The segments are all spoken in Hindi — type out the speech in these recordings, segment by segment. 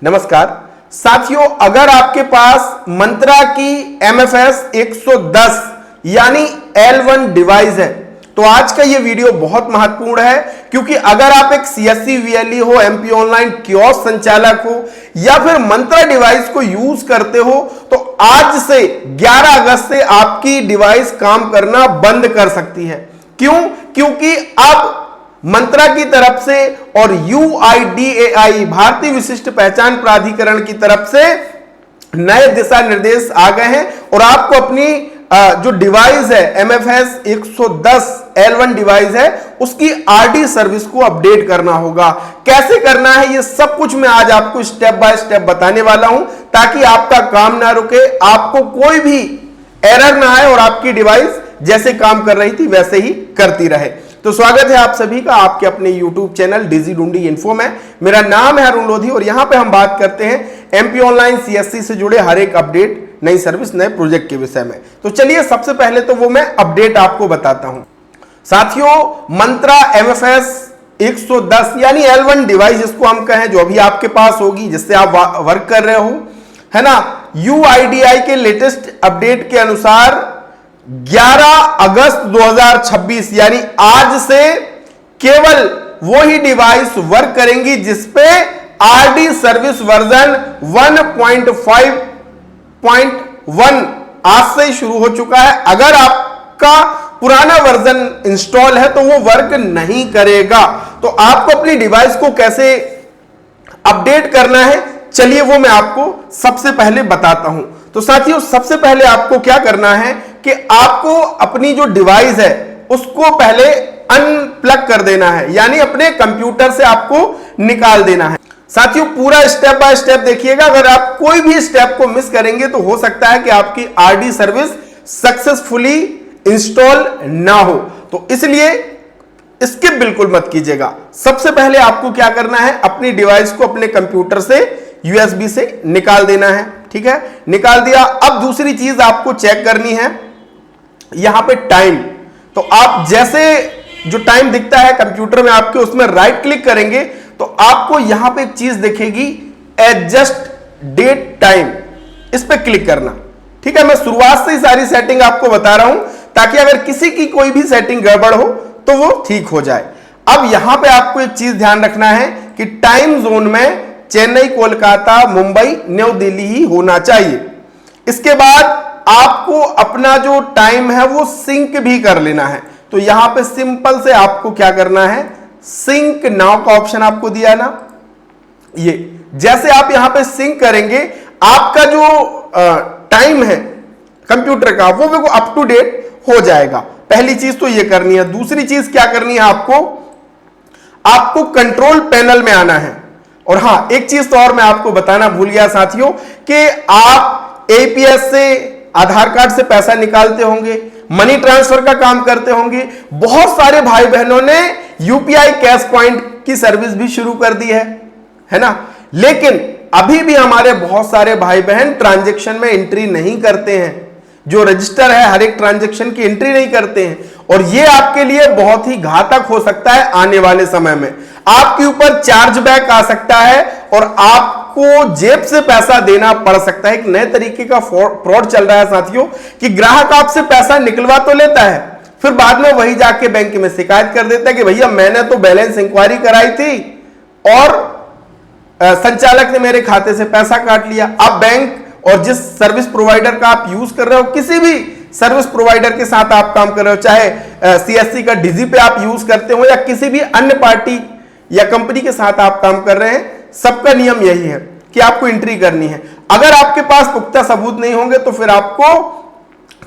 नमस्कार साथियों, अगर आपके पास मंत्रा की MFS 110 यानी L1 डिवाइस है तो आज का यह वीडियो बहुत महत्वपूर्ण है, क्योंकि अगर आप एक CSC VLE हो, MP ऑनलाइन कियोस्क संचालक हो या फिर मंत्रा डिवाइस को यूज करते हो तो आज से 11 अगस्त से आपकी डिवाइस काम करना बंद कर सकती है। क्यों? क्योंकि अब मंत्रा की तरफ से और UIDAI भारतीय विशिष्ट पहचान प्राधिकरण की तरफ से नए दिशा निर्देश आ गए हैं और आपको अपनी जो डिवाइस है MFS 110 L1 डिवाइस है उसकी RD सर्विस को अपडेट करना होगा। कैसे करना है ये सब कुछ मैं आज आपको स्टेप बाय स्टेप बताने वाला हूं, ताकि आपका काम ना रुके, आपको कोई भी एरर ना आए और आपकी डिवाइस जैसे काम कर रही थी वैसे ही करती रहे। तो स्वागत है आप सभी का आपके अपने YouTube चैनल डिजी डूंडी इन्फो में। मेरा नाम है अरुण लोधी और यहां पे हम बात करते हैं MP ऑनलाइन CSC से जुड़े हर एक अपडेट, नई सर्विस, नए प्रोजेक्ट के विषय में। तो चलिए सबसे पहले तो वो मैं अपडेट आपको बताता हूं। साथियों, मंत्रा MFS 110 यानी L1 डिवाइस जिसको हम कहें, जो अभी आपके पास होगी, जिससे आप वर्क कर रहे हो, है ना, UIDAI के लेटेस्ट अपडेट के अनुसार 11 अगस्त 2026 यानी आज से केवल वो ही डिवाइस वर्क करेंगी जिसपे RD सर्विस वर्जन 1.5.1 आज से ही शुरू हो चुका है। अगर आपका पुराना वर्जन इंस्टॉल है तो वो वर्क नहीं करेगा। तो आपको अपनी डिवाइस को कैसे अपडेट करना है, चलिए वो मैं आपको सबसे पहले बताता हूं। तो साथियों, सबसे पहले आपको क्या करना है कि आपको अपनी जो डिवाइस है उसको पहले अनप्लग कर देना है, यानी अपने कंप्यूटर से आपको निकाल देना है। साथियों, पूरा स्टेप बाय स्टेप देखिएगा। अगर आप कोई भी स्टेप को मिस करेंगे तो हो सकता है कि आपकी RD सर्विस सक्सेसफुली इंस्टॉल ना हो, तो इसलिए स्किप बिल्कुल मत कीजिएगा। सबसे पहले आपको क्या करना है, अपनी डिवाइस को अपने कंप्यूटर से USB से निकाल देना है। ठीक है, निकाल दिया। अब दूसरी चीज आपको चेक करनी है यहां पे टाइम। तो आप जैसे जो टाइम दिखता है कंप्यूटर में आपके, उसमें राइट क्लिक करेंगे तो आपको यहां पे एक चीज दिखेगी, एडजस्ट डेट टाइम, इस पे क्लिक करना। ठीक है, मैं शुरुआत से ही सारी सेटिंग आपको बता रहा हूं ताकि अगर किसी की कोई भी सेटिंग गड़बड़ हो तो वो ठीक हो जाए। अब यहां पे आपको एक चीज ध्यान रखना है कि टाइम जोन में चेन्नई, कोलकाता, मुंबई, न्यू दिल्ली ही होना चाहिए। इसके बाद आपको अपना जो टाइम है वो सिंक भी कर लेना है। तो यहां पे सिंपल से आपको क्या करना है, सिंक नाउ का ऑप्शन आपको दिया ना, ये जैसे आप यहां पे सिंक करेंगे आपका जो टाइम है कंप्यूटर का वो अप टू डेट हो जाएगा। पहली चीज तो ये करनी है। दूसरी चीज क्या करनी है, आपको कंट्रोल पैनल में आना है। और हां, एक चीज तो और मैं आपको बताना भूल गया साथियों, कि आप APS से, आधार कार्ड से पैसा निकालते होंगे, मनी ट्रांसफर का काम करते होंगे। बहुत सारे भाई बहनों ने UPI कैश पॉइंट की सर्विस भी शुरू कर दी है ना, लेकिन अभी भी हमारे बहुत सारे भाई बहन ट्रांजैक्शन में एंट्री नहीं करते हैं। जो रजिस्टर है हर एक ट्रांजैक्शन की एंट्री नहीं करते हैं, और ये आपके लिए बहुत ही घातक हो सकता है। आने वाले समय में आपके ऊपर चार्जबैक आ सकता है और आपको जेब से पैसा देना पड़ सकता है। एक नए तरीके का फ्रॉड चल रहा है साथियों, कि ग्राहक आपसे पैसा निकलवा तो लेता है, फिर बाद में वही जाके बैंक में शिकायत कर देता है कि भैया मैंने तो बैलेंस इंक्वायरी कराई थी और संचालक ने मेरे खाते से पैसा काट लिया। अब बैंक और जिस सर्विस प्रोवाइडर का आप यूज कर रहे हो, किसी भी सर्विस प्रोवाइडर के साथ आप काम कर रहे हो, चाहे CSC का डिजी पे आप यूज करते हो या किसी भी अन्य पार्टी या कंपनी के साथ आप काम कर रहे हैं, सबका नियम यही है कि आपको एंट्री करनी है। अगर आपके पास पुख्ता सबूत नहीं होंगे तो फिर आपको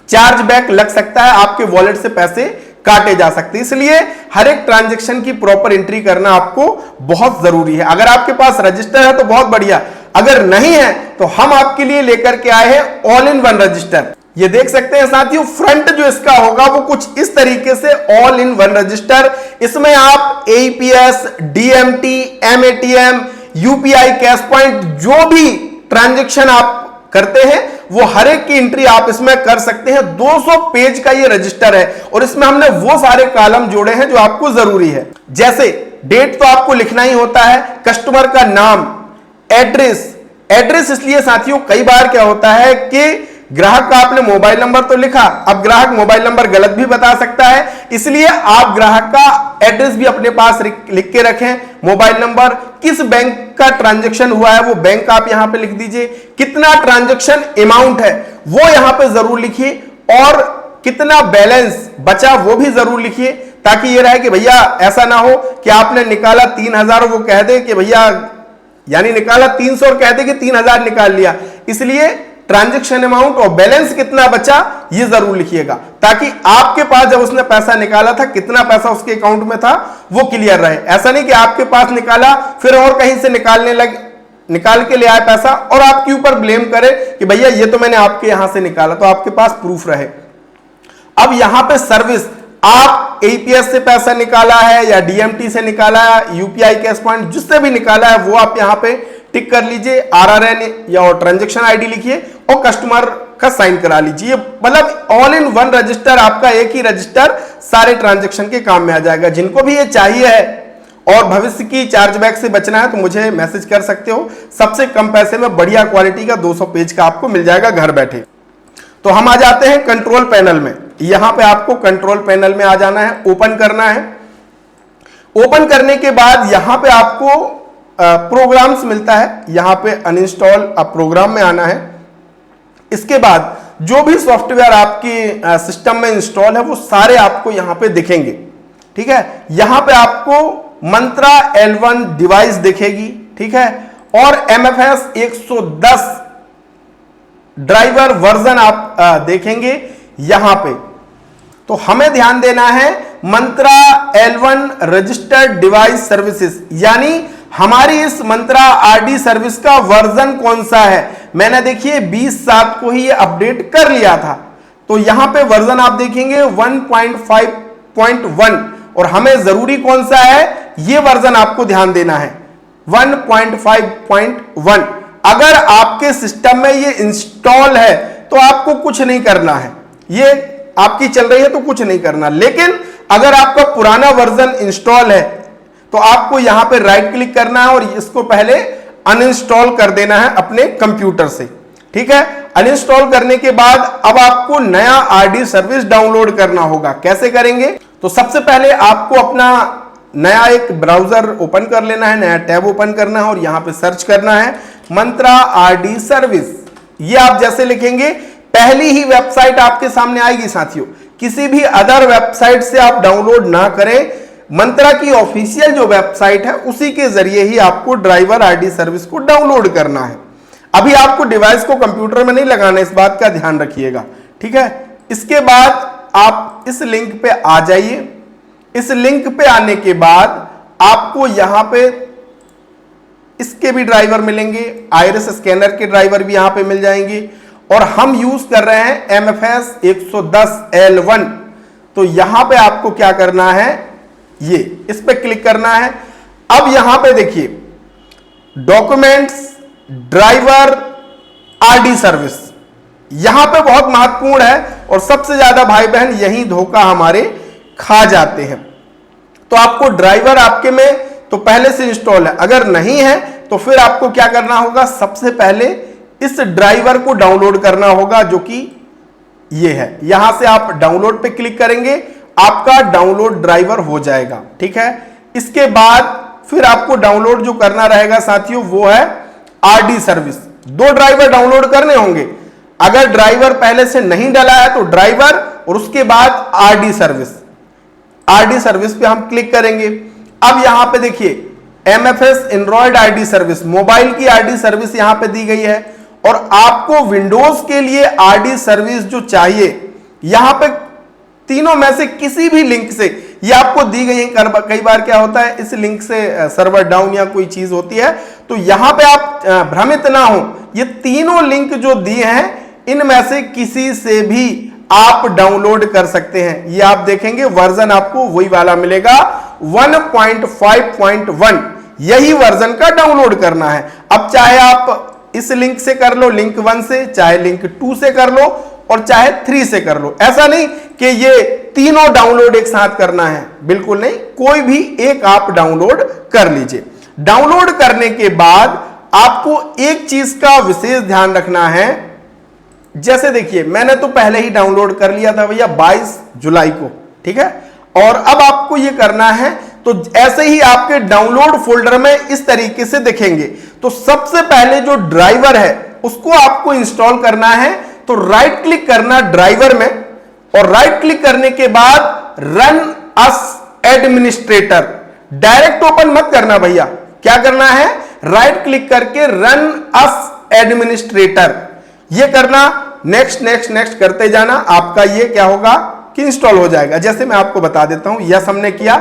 चार्ज बैक लग सकता है, आपके वॉलेट से पैसे काटे जा सकते हैं। इसलिए हर एक ट्रांजैक्शन की प्रॉपर एंट्री करना आपको बहुत जरूरी है। अगर आपके पास रजिस्टर है तो बहुत बढ़िया, अगर नहीं है तो हम आपके लिए लेकर के आए हैं ऑल इन वन रजिस्टर। ये देख सकते हैं साथियों, फ्रंट जो इसका होगा वो कुछ इस तरीके से ऑल इन वन रजिस्टर। इसमें आप APS, DMT, MATM, UPI cash point, जो भी ट्रांजैक्शन आप करते हैं वो हर एक की एंट्री आप इसमें कर सकते हैं। 200 पेज का ये रजिस्टर है और इसमें हमने वो सारे कॉलम जोड़े हैं जो आपको जरूरी है। जैसे डेट तो आपको लिखना ही होता है, कस्टमर का नाम, एड्रेस इसलिए साथियों कई बार क्या होता है कि ग्राहक का आपने मोबाइल नंबर तो लिखा, अब ग्राहक मोबाइल नंबर गलत भी बता सकता है, इसलिए आप ग्राहक का एड्रेस भी अपने पास लिख के रखें। मोबाइल नंबर, किस बैंक का ट्रांजैक्शन हुआ है वो बैंक आप यहां पे लिख दीजिए, कितना ट्रांजैक्शन अमाउंट है वो यहां पे जरूर लिखिए, और कितना बैलेंस बचा वो भी जरूर लिखिए, ताकि ये रहे कि भैया ऐसा ना हो कि आपने निकाला 3000 वो कह दे कि भैया, यानी निकाला 300 और कह दे कि 3000 निकाल लिया। इसलिए ट्रांजैक्शन अमाउंट और बैलेंस कितना बचा ये जरूर लिखिएगा, ताकि आपके पास जब उसने पैसा निकाला था कितना पैसा उसके अकाउंट में था वो क्लियर रहे। ऐसा नहीं कि आपके पास निकाला फिर और कहीं से निकाल के ले आए पैसा और आपके ऊपर ब्लेम करे कि भैया ये तो मैंने आपके यहां से निकाला, तो आपके पास प्रूफ रहे। अब यहां पे सर्विस, आप एपीएस से पैसा निकाला है या डीएमटी से निकाला है, यूपीआई कैश पॉइंट जिससे भी निकाला है वो आप यहां पे टिक कर लीजिए, आरआरएन या ट्रांजैक्शन आईडी लिखिए और कस्टमर का साइन करा लीजिए। मतलब ऑल इन वन रजिस्टर, आपका एक ही रजिस्टर सारे ट्रांजैक्शन के काम में आ जाएगा। जिनको भी ये चाहिए है और भविष्य की चार्जबैक से बचना है तो मुझे मैसेज कर सकते हो। सबसे कम पैसे में बढ़िया क्वालिटी का 200 पेज का आपको मिल जाएगा घर बैठे। तो हम आ जाते हैं कंट्रोल पैनल में। यहां पे आपको कंट्रोल पैनल में आ जाना है, ओपन करना है। ओपन करने के बाद यहां पे आपको प्रोग्राम्स मिलता है, यहां पे अनइंस्टॉल प्रोग्राम में आना है। इसके बाद जो भी सॉफ्टवेयर आपके सिस्टम में इंस्टॉल है वो सारे आपको यहां पे दिखेंगे। ठीक है, यहां पे आपको मंत्रा L1 डिवाइस दिखेगी, ठीक है, और MFS 110 ड्राइवर वर्जन आप देखेंगे यहां पे। तो हमें ध्यान देना है मंत्रा L1 रजिस्टर्ड डिवाइस सर्विसेज, यानी हमारी इस मंत्रा आरडी सर्विस का वर्जन कौन सा है। मैंने देखिए 20/7 को ही ये अपडेट कर लिया था, तो यहां पे वर्जन आप देखेंगे 1.5.1 और हमें जरूरी कौन सा है ये वर्जन आपको ध्यान देना है 1.5.1। अगर आपके सिस्टम में ये इंस्टॉल है तो आपको कुछ नहीं करना है, ये आपकी चल रही है तो कुछ नहीं करना। लेकिन अगर आपका पुराना वर्जन इंस्टॉल है तो आपको यहां पे राइट क्लिक करना है और इसको पहले अनइंस्टॉल कर देना है अपने कंप्यूटर से। ठीक है, अनइंस्टॉल करने के बाद अब आपको नया आरडी सर्विस डाउनलोड करना होगा। कैसे करेंगे? तो सबसे पहले आपको अपना नया एक ब्राउजर ओपन कर लेना है, नया टैब ओपन करना है और यहां पे सर्च करना है मंत्रा आरडी सर्विस। ये आप जैसे लिखेंगे पहली ही वेबसाइट आपके सामने आएगी साथियों। किसी भी अदर वेबसाइट से आप डाउनलोड ना करें, मंत्रा की ऑफिशियल जो वेबसाइट है उसी के जरिए ही आपको ड्राइवर आरडी सर्विस को डाउनलोड करना है। अभी आपको डिवाइस को कंप्यूटर में नहीं लगाना, इस बात का ध्यान रखिएगा। ठीक है, इसके बाद आप इस लिंक पे आ जाइए। इस लिंक पे आने के बाद आपको यहां पे इसके भी ड्राइवर मिलेंगे, आइरिस स्कैनर के ड्राइवर भी यहां पे मिल जाएंगे और हम यूज कर रहे हैं MFS 110 L1। तो यहां पे आपको क्या करना है, ये इस पे क्लिक करना है। अब यहां पे देखिए डॉक्यूमेंट्स ड्राइवर आरडी सर्विस, यहां पे बहुत महत्वपूर्ण है और सबसे ज्यादा भाई बहन यही धोखा हमारे खा जाते हैं। तो आपको ड्राइवर आपके में तो पहले से इंस्टॉल है, अगर नहीं है तो फिर आपको क्या करना होगा, सबसे पहले इस ड्राइवर को डाउनलोड करना होगा जो कि ये है। यहां से आप डाउनलोड पे क्लिक करेंगे, आपका डाउनलोड ड्राइवर हो जाएगा। ठीक है, इसके बाद फिर आपको डाउनलोड जो करना रहेगा साथियों वो है आरडी सर्विस। 2 ड्राइवर डाउनलोड करने होंगे। अगर ड्राइवर पहले से नहीं डला है तो ड्राइवर और उसके बाद आरडी सर्विस। आरडी सर्विस पे हम क्लिक करेंगे। अब यहां पे देखिए MFS Android RD service, mobile की आरडी सर्विस यहां पे दी गई है और आपको विंडोज के लिए आरडी सर्विस जो चाहिए यहां पे तीनों में से किसी भी लिंक से ये आपको दी गई है। कई बार क्या होता है इस लिंक से सर्वर डाउन या कोई चीज होती है, तो यहां पे आप भ्रमित ना हो, ये तीनों लिंक जो दिए हैं इनमें से किसी से भी आप डाउनलोड कर सकते हैं। ये आप देखेंगे वर्जन आपको वही वाला मिलेगा 1.5.1, यही वर्जन का डाउनलोड करना है। अब चाहे आप इस लिंक से कर लो, लिंक 1 से, चाहे लिंक 2 से कर लो और चाहे 3 से कर लो। ऐसा नहीं कि ये तीनों डाउनलोड एक साथ करना है, बिल्कुल नहीं, कोई भी एक आप डाउनलोड कर लीजिए। डाउनलोड करने के बाद आपको एक चीज का विशेष ध्यान रखना है। जैसे देखिए, मैंने तो पहले ही डाउनलोड कर लिया था भैया 22 जुलाई को, ठीक है, और अब आपको ये करना है, तो ऐसे ही आपके डाउनलोड फोल्डर में इस तरीके से दिखेंगे। तो सबसे पहले जो ड्राइवर है उसको आपको इंस्टॉल करना है। तो राइट क्लिक करना ड्राइवर में, और राइट क्लिक करने के बाद रन अस एडमिनिस्ट्रेटर, डायरेक्ट ओपन मत करना भैया, क्या करना है, राइट क्लिक करके रन अस एडमिनिस्ट्रेटर ये करना, नेक्स्ट नेक्स्ट नेक्स्ट करते जाना। आपका ये क्या होगा कि इंस्टॉल हो जाएगा। जैसे मैं आपको बता देता हूं, यस हमने किया,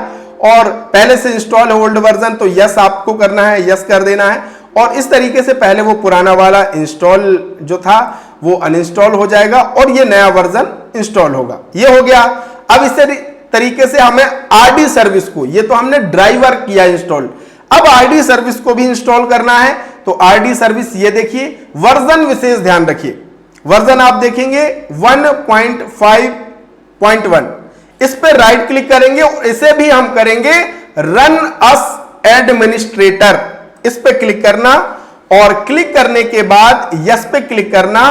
और पहले से इंस्टॉल है ओल्ड वर्जन, तो यस आपको करना है, यस कर देना है, और इस तरीके से पहले वो पुराना वाला इंस्टॉल जो था वो अनइंस्टॉल हो जाएगा और ये नया वर्जन इंस्टॉल होगा। ये हो गया। अब इस तरीके से हमें आरडी सर्विस को, ये तो हमने ड्राइवर किया इंस्टॉल, अब आरडी सर्विस को भी इंस्टॉल करना है। तो आरडी सर्विस ये देखिए, वर्जन विशेष ध्यान रखिए, वर्जन आप देखेंगे 1.5.1, इस पे राइट क्लिक करेंगे और इसे भी हम करेंगे रन अस एडमिनिस्ट्रेटर, इस पे क्लिक करना, और क्लिक करने के बाद यस पे क्लिक करना,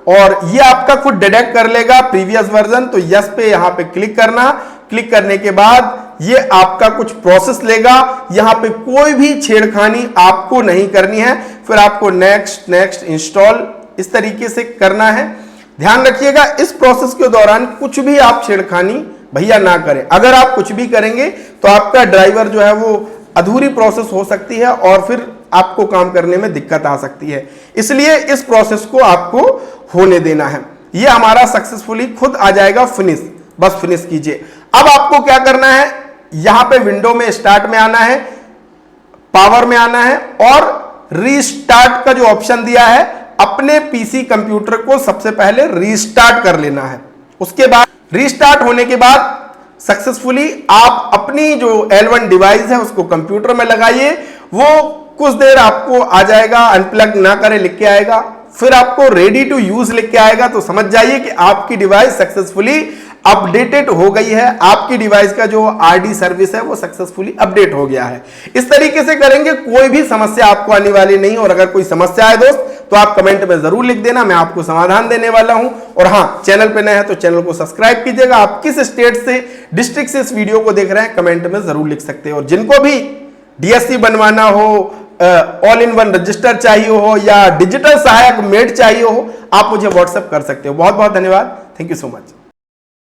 और ये आपका खुद डिटेक्ट कर लेगा प्रीवियस वर्जन। तो यस पे यहां पे क्लिक करना, क्लिक करने के बाद ये आपका कुछ प्रोसेस लेगा, यहां पे कोई भी छेड़खानी आपको नहीं करनी है, फिर आपको नेक्स्ट नेक्स्ट इंस्टॉल इस तरीके से करना है। ध्यान रखिएगा, इस प्रोसेस के दौरान कुछ भी आप छेड़खानी भैया ना करें। अगर आप कुछ भी करेंगे तो आपका ड्राइवर जो है वो अधूरी प्रोसेस हो सकती है और फिर आपको काम करने में दिक्कत आ सकती है, इसलिए इस प्रोसेस को आपको होने देना है। ये हमारा सक्सेसफुली खुद आ जाएगा फिनिश, बस फिनिश कीजिए। अब आपको क्या करना है, यहां पे विंडो में स्टार्ट में आना है, पावर में आना है, और रीस्टार्ट का जो ऑप्शन दिया है, अपने पीसी कंप्यूटर को सबसे पहले रीस्टार्ट कर लेना है। उसके बाद रीस्टार्ट होने के बाद सक्सेसफुली आप अपनी जो L1 डिवाइस है उसको कंप्यूटर में लगाइए, वो कुछ देर आपको आ जाएगा, अनप्लग ना करें लिख के आएगा, फिर आपको रेडी टू यूज लिख के आएगा। तो समझ जाइए कि आपकी डिवाइस सक्सेसफुली अपडेटेड हो गई है, आपकी डिवाइस का जो आरडी सर्विस है वो सक्सेसफुली अपडेट हो गया है। इस तरीके से करेंगे, कोई भी समस्या आपको आने वाली नहीं। और अगर कोई समस्या है दोस्त तो आप कमेंट में जरूर लिख देना, मैं आपको समाधान देने वाला हूं। और हाँ, चैनल पे नए हैं तो चैनल को सब्सक्राइब कीजिएगा। आप किस स्टेट से, डिस्ट्रिक्ट से इस वीडियो को देख रहे हैं कमेंट में जरूर लिख सकते हो। और जिनको भी डीएससी बनवाना हो, ऑल इन वन रजिस्टर चाहिए हो, या डिजिटल सहायक मेड चाहिए हो, आप मुझे व्हाट्सएप कर सकते हो। बहुत बहुत धन्यवाद, थैंक यू सो मच।